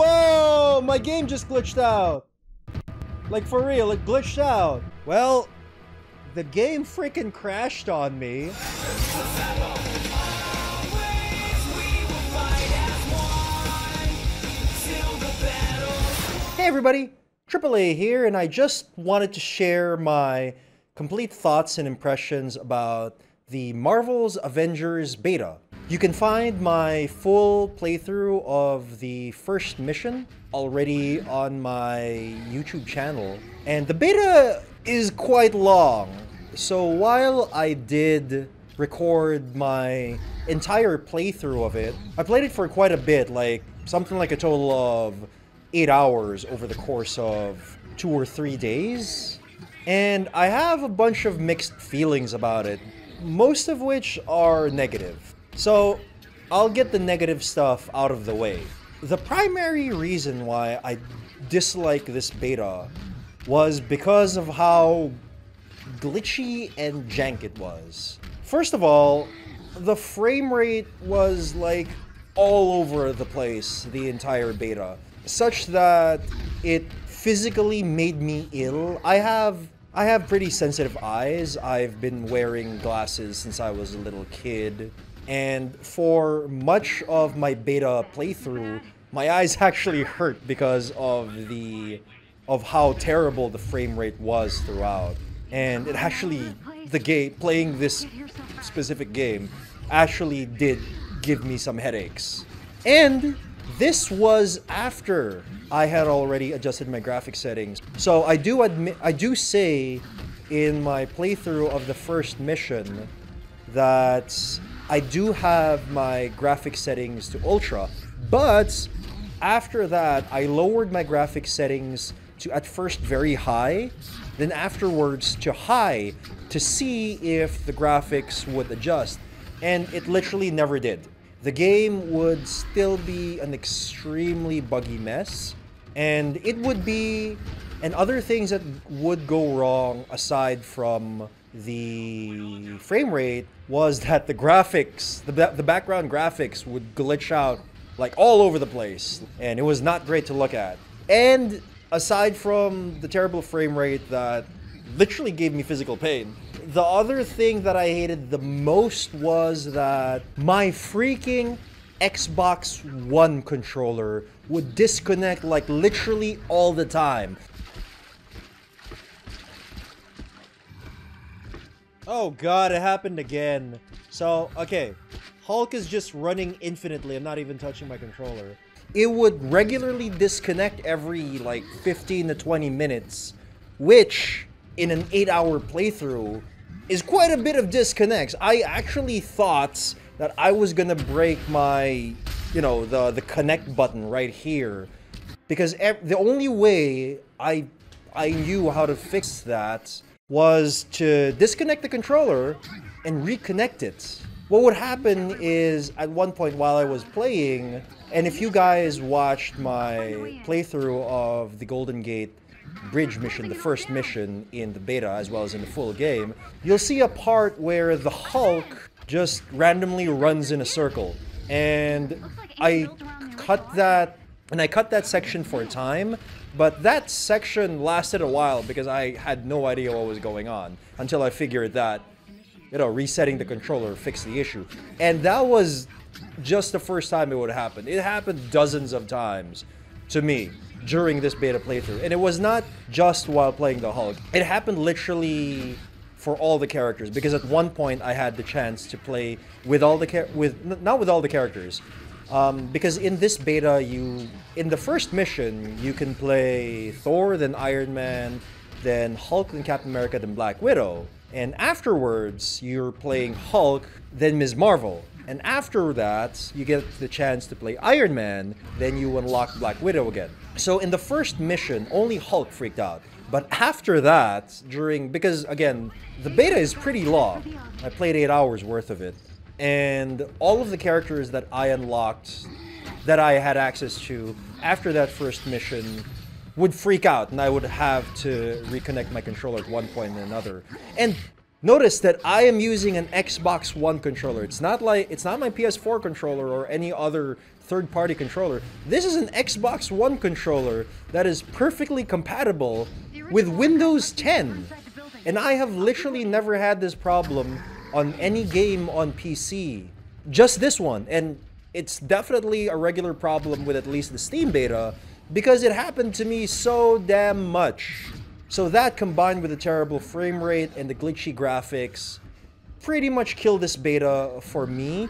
Whoa! My game just glitched out! Like, for real, it glitched out. Well, the game freaking crashed on me. Hey everybody, AAA here, and I just wanted to share my complete thoughts and impressions about the Marvel's Avengers beta. You can find my full playthrough of the first mission already on my YouTube channel, and the beta is quite long. So while I did record my entire playthrough of it, I played it for quite a bit, like something like a total of 8 hours over the course of 2 or 3 days. And I have a bunch of mixed feelings about it, most of which are negative. So I'll get the negative stuff out of the way. The primary reason why I dislike this beta was because of how glitchy and jank it was. First of all, the frame rate was like all over the place the entire beta, such that it physically made me ill. I have pretty sensitive eyes. I've been wearing glasses since I was a little kid, and for much of my beta playthrough, my eyes actually hurt because of how terrible the frame rate was throughout. And it actually, playing this specific game actually did give me some headaches. And this was after I had already adjusted my graphic settings. So I do say in my playthrough of the first mission that I do have my graphic settings to ultra, but after that I lowered my graphic settings to at first very high, then afterwards to high to see if the graphics would adjust, and it literally never did. The game would still be an extremely buggy mess, and it would be, and other things that would go wrong aside from the frame rate was that the graphics, the background graphics would glitch out like all over the place, and it was not great to look at. And aside from the terrible frame rate that literally gave me physical pain, the other thing that I hated the most was that my freaking Xbox One controller would disconnect like literally all the time. Oh god, it happened again. So, okay, Hulk is just running infinitely. I'm not even touching my controller. It would regularly disconnect every like 15 to 20 minutes, which in an 8-hour playthrough is quite a bit of disconnects. I actually thought that I was gonna break my, the connect button right here, because the only way I knew how to fix that was to disconnect the controller and reconnect it. What would happen is, at one point while I was playing, and if you guys watched my playthrough of the Golden Gate Bridge mission, the first mission in the beta as well as in the full game, you'll see a part where the Hulk just randomly runs in a circle. And I cut that section for a time, but that section lasted a while because I had no idea what was going on until I figured that, resetting the controller fixed the issue. And that was just the first time it would happen. It happened dozens of times to me during this beta playthrough, and it was not just while playing the Hulk. It happened literally for all the characters, because at one point I had the chance to play with all the not with all the characters, because in this beta, in the first mission you can play Thor, then Iron Man, then Hulk, then Captain America, then Black Widow, and afterwards you're playing Hulk, then Ms. Marvel. And after that, you get the chance to play Iron Man, then you unlock Black Widow again. So in the first mission, only Hulk freaked out. But after that, because again, the beta is pretty long. I played 8 hours worth of it. And all of the characters that I unlocked, that I had access to after that first mission, would freak out, and I would have to reconnect my controller at one point or another. And Notice that I am using an Xbox One controller. It's not my PS4 controller or any other third-party controller. This is an Xbox One controller that is perfectly compatible with Windows 10. And I have literally never had this problem on any game on PC. Just this one. And it's definitely a regular problem with at least the Steam beta because it happened to me so damn much. So that, combined with the terrible frame rate and the glitchy graphics, pretty much killed this beta for me.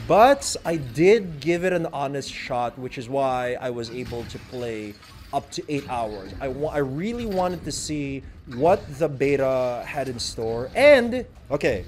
But I did give it an honest shot, which is why I was able to play up to 8 hours. I really wanted to see what the beta had in store. And, okay,